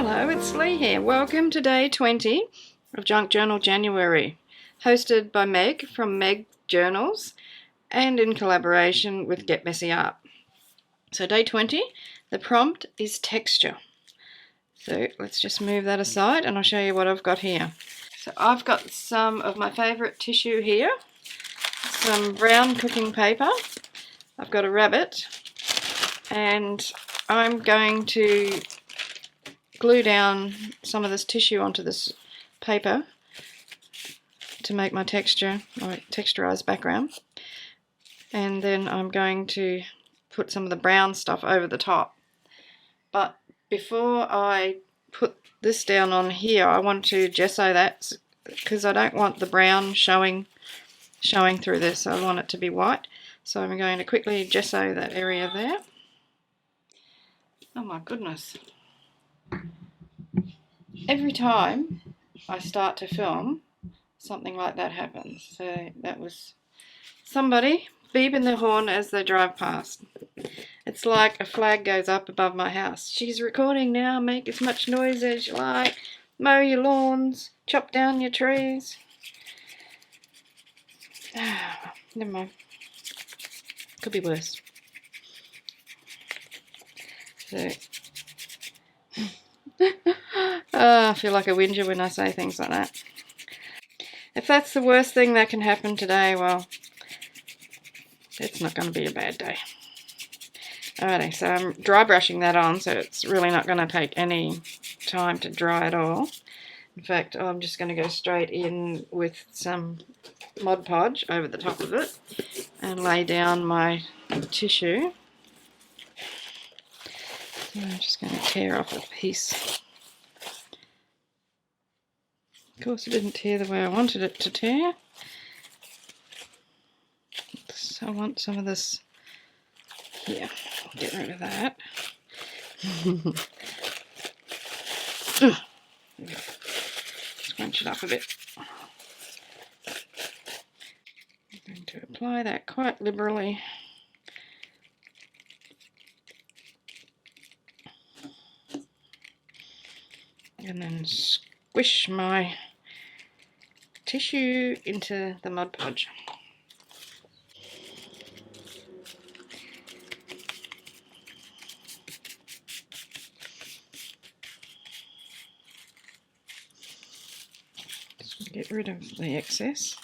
Hello, it's Leigh here. Welcome to day 20 of Junk Journal January, hosted by Meg from Meg Journals and in collaboration with Get Messy Art. So day 20, the prompt is texture. So let's just move that aside and I'll show you what I've got here. So I've got some of my favourite tissue here, some brown cooking paper, I've got a rabbit, and I'm going to glue down some of this tissue onto this paper to make my texture, my texturized background, and then I'm going to put some of the brown stuff over the top. But before I put this down on here, I want to gesso that because I don't want the brown showing through this. I want it to be white, so I'm going to quickly gesso that area there. Oh my goodness. Every time I start to film, something like that happens. So that was somebody beeping their horn as they drive past. It's like a flag goes up above my house. She's recording now, make as much noise as you like, mow your lawns, chop down your trees. Never mind. Could be worse. So I feel like a whinger when I say things like that. If that's the worst thing that can happen today, well, it's not going to be a bad day. Alrighty, so I'm dry brushing that on, so it's really not going to take any time to dry at all. In fact, I'm just going to go straight in with some Mod Podge over the top of it and lay down my tissue. So I'm just going to tear off a piece. Of course, it didn't tear the way I wanted it to tear. So I want some of this here. Get rid of that. Scrunch it up a bit. I'm going to apply that quite liberally. And then squish my tissue into the Mod Podge. Just get rid of the excess.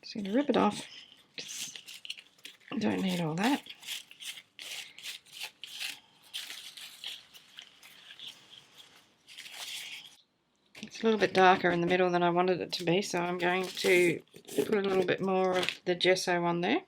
Just going to rip it off. I don't need all that. It's a little bit darker in the middle than I wanted it to be, so I'm going to put a little bit more of the gesso on there.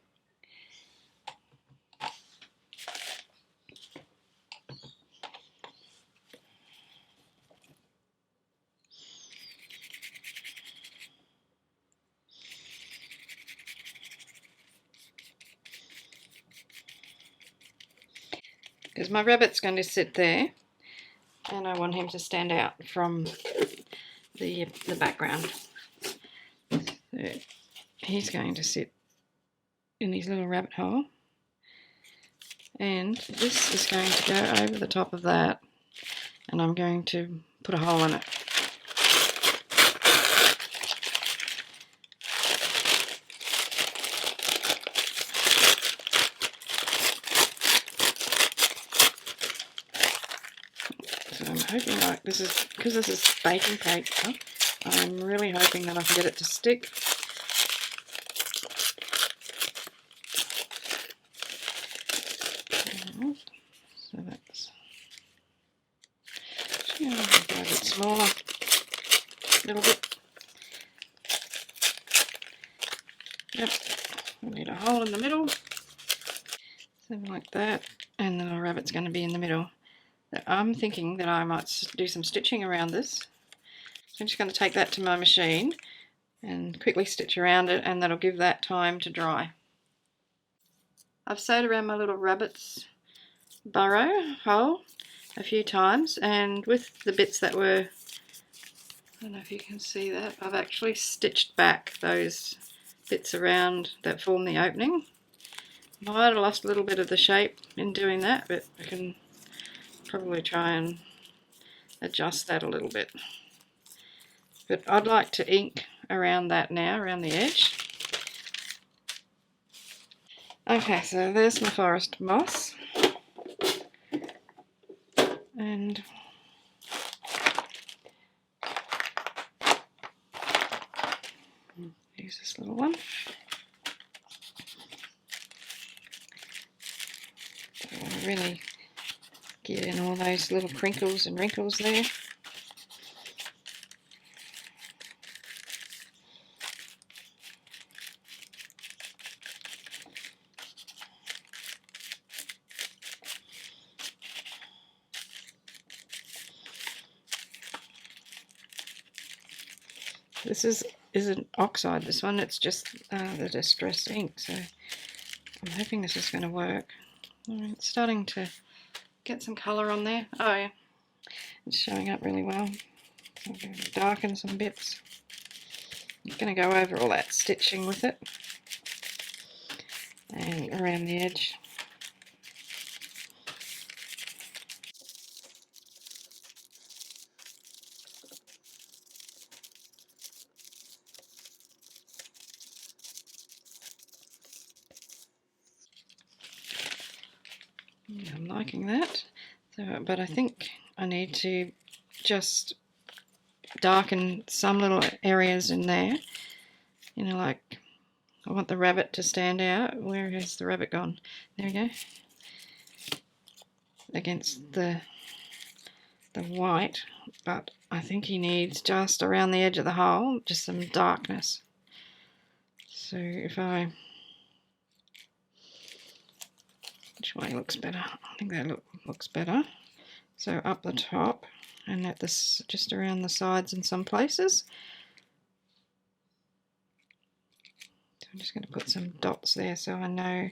Because my rabbit's going to sit there, and I want him to stand out from the background. So he's going to sit in his little rabbit hole, and this is going to go over the top of that, and I'm going to put a hole in it. So I'm hoping, like, this is because this is baking paper, I'm really hoping that I can get it to stick. So that's a bit smaller, a little bit. Yep, we need a hole in the middle, something like that, and then our rabbit's going to be in the middle. I'm thinking that I might do some stitching around this. So I'm just going to take that to my machine and quickly stitch around it, and that'll give that time to dry. I've sewed around my little rabbit's burrow hole a few times, and with the bits that were, I don't know if you can see that, I've actually stitched back those bits around that form the opening. I might have lost a little bit of the shape in doing that, but I can probably try and adjust that a little bit. But I'd like to ink around that now, around the edge. Okay, so there's my forest moss. And use this little one. So I really get in all those little crinkles and wrinkles there. This isn't oxide, this one, it's just the distress ink, so I'm hoping this is going to work. It's starting to get some colour on there. Oh yeah, it's showing up really well. So I'm going to darken some bits. I'm going to go over all that stitching with it and around the edge. Yeah, I'm liking that. So, but I think I need to just darken some little areas in there. You know, like I want the rabbit to stand out. Where has the rabbit gone? There we go. Against the white, but I think he needs just around the edge of the hole, just some darkness. So if I, which way looks better? I think that looks better. So up the top and at this, just around the sides in some places. So I'm just going to put some dots there so I know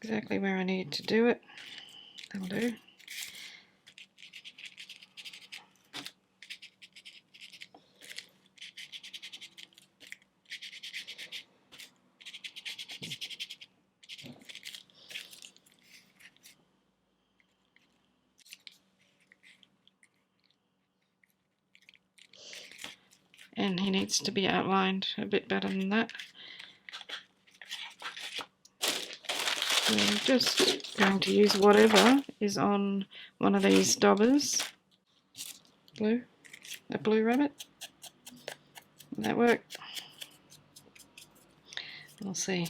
exactly where I need to do it. That'll do. And he needs to be outlined a bit better than that. So I'm just going to use whatever is on one of these daubers. Blue, a blue rabbit. Will that work? We'll see.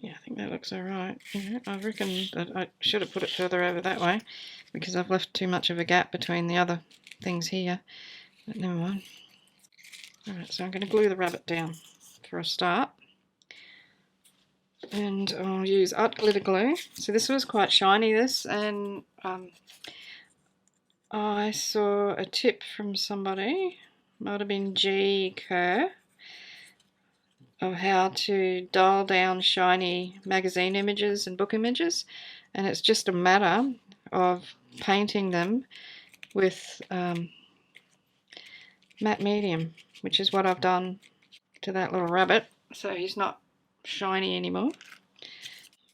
Yeah, I think that looks alright. Yeah, I reckon that I should have put it further over that way because I've left too much of a gap between the other things here. But never mind. Alright, so I'm going to glue the rabbit down for a start. And I'll use art glitter glue. So this was quite shiny, and I saw a tip from somebody, might have been G. Kerr, of how to dial down shiny magazine images and book images, and it's just a matter of painting them with matte medium, which is what I've done to that little rabbit, so he's not shiny anymore.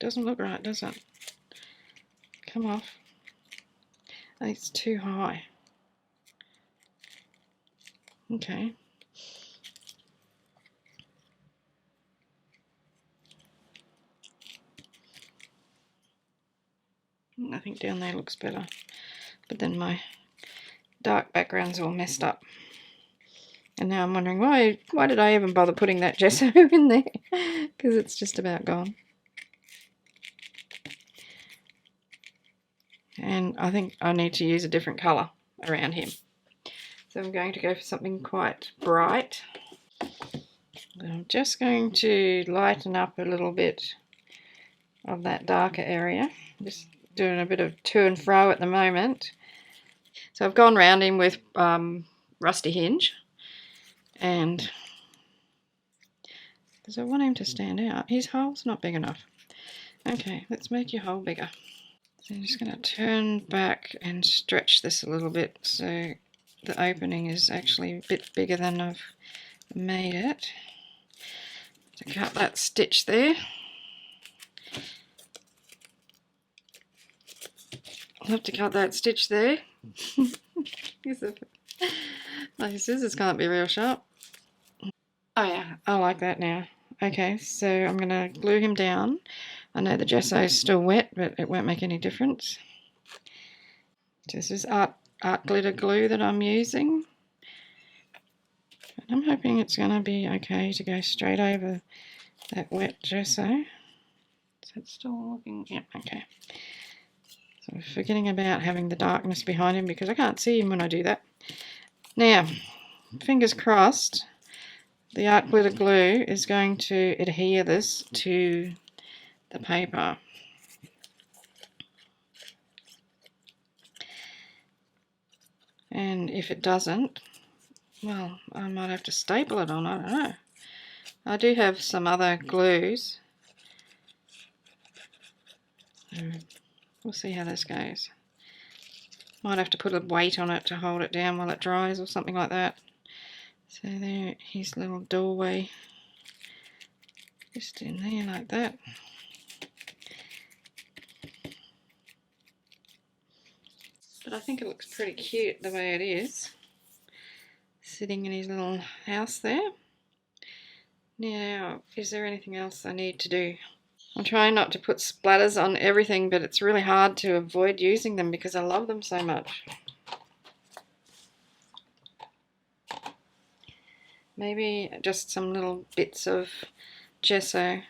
Doesn't look right, does it? Come off. I think it's too high. Okay. I think down there looks better, but then my dark background's all messed up. And now I'm wondering why did I even bother putting that gesso in there? Because it's just about gone. And I think I need to use a different colour around him. So I'm going to go for something quite bright. I'm just going to lighten up a little bit of that darker area. Just doing a bit of to and fro at the moment. So I've gone round him with Rusty Hinge, and because I want him to stand out. His hole's not big enough. Okay, let's make your hole bigger. So I'm just going to turn back and stretch this a little bit so the opening is actually a bit bigger than I've made it. To cut that stitch there. I'll have to cut that stitch there. My scissors can't be real sharp. Oh yeah, I like that now. Okay, so I'm going to glue him down. I know the gesso is still wet, but it won't make any difference. This is art glitter glue that I'm using. And I'm hoping it's going to be okay to go straight over that wet gesso. Is it still looking? Yep, okay. So I'm forgetting about having the darkness behind him because I can't see him when I do that. Now, fingers crossed, the art glitter glue is going to adhere this to the paper. And if it doesn't, well, I might have to staple it on, I don't know. I do have some other glues. We'll see how this goes. Might have to put a weight on it to hold it down while it dries or something like that. So there, his little doorway, just in there like that. But I think it looks pretty cute the way it is, sitting in his little house there. Now, is there anything else I need to do? I'm trying not to put splatters on everything, but it's really hard to avoid using them because I love them so much. Maybe just some little bits of gesso.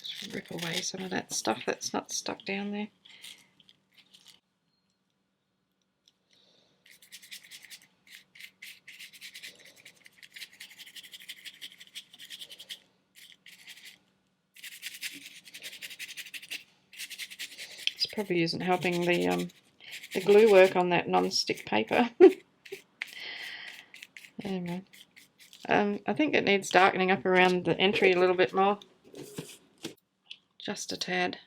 Just rip away some of that stuff that's not stuck down there. This probably isn't helping the glue work on that non-stick paper. Anyway, I think it needs darkening up around the entry a little bit more. Just a tad.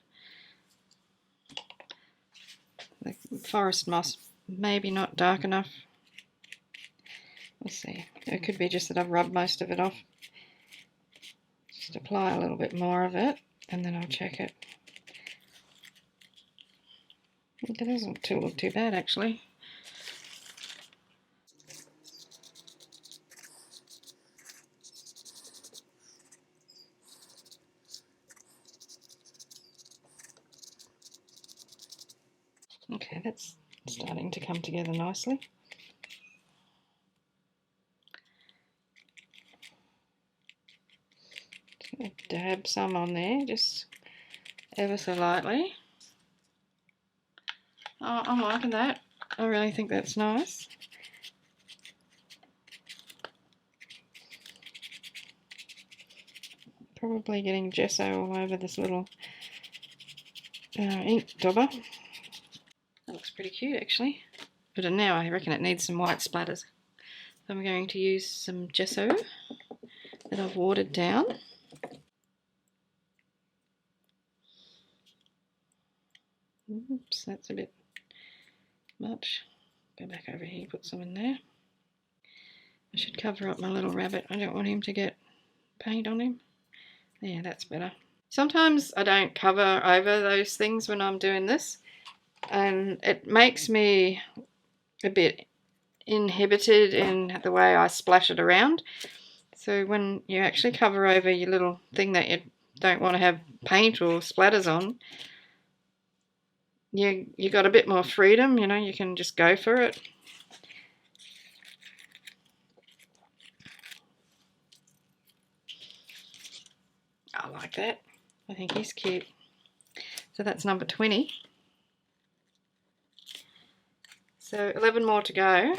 The forest moss, maybe not dark enough. We'll see. It could be just that I've rubbed most of it off. Just apply a little bit more of it and then I'll check it. It doesn't look too bad actually. Okay, that's starting to come together nicely. Just going to dab some on there, just ever so lightly. Oh, I'm liking that. I really think that's nice. Probably getting gesso all over this little ink dauber. That looks pretty cute actually. But now I reckon it needs some white splatters. So I'm going to use some gesso that I've watered down. Oops, that's a bit much. Go back over here, put some in there. I should cover up my little rabbit. I don't want him to get paint on him. Yeah, that's better. Sometimes I don't cover over those things when I'm doing this, and it makes me a bit inhibited in the way I splash it around. So when you actually cover over your little thing that you don't want to have paint or splatters on, you got a bit more freedom, you know, you can just go for it. I like that. I think he's cute. So that's number 20. So 11 more to go.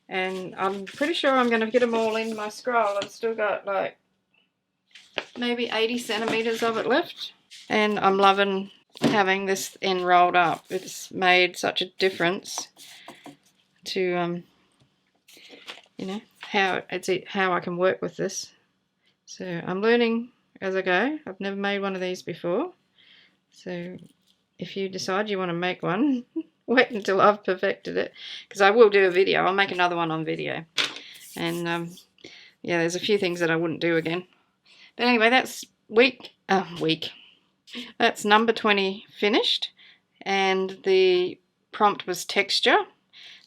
And I'm pretty sure I'm going to get them all in my scroll. I've still got like maybe 80 centimeters of it left. And I'm loving having this end rolled up. It's made such a difference to, you know, how I can work with this. So I'm learning as I go. I've never made one of these before. So if you decide you want to make one, wait until I've perfected it, because I will do a video. I'll make another one on video. And yeah, there's a few things that I wouldn't do again. But anyway, that's that's number 20 finished. And the prompt was texture.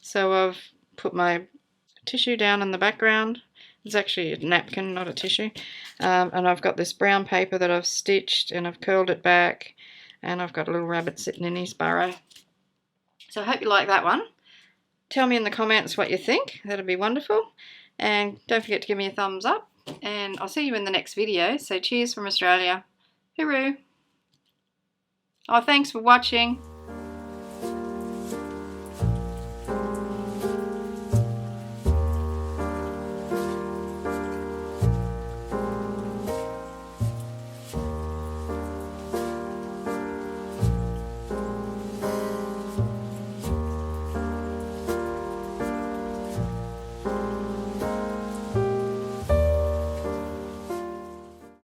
So I've put my tissue down in the background. It's actually a napkin, not a tissue. And I've got this brown paper that I've stitched and I've curled it back. And I've got a little rabbit sitting in his burrow. So I hope you like that one. Tell me in the comments what you think. That'd be wonderful. And don't forget to give me a thumbs up. And I'll see you in the next video. So cheers from Australia. Hooroo. Oh, thanks for watching.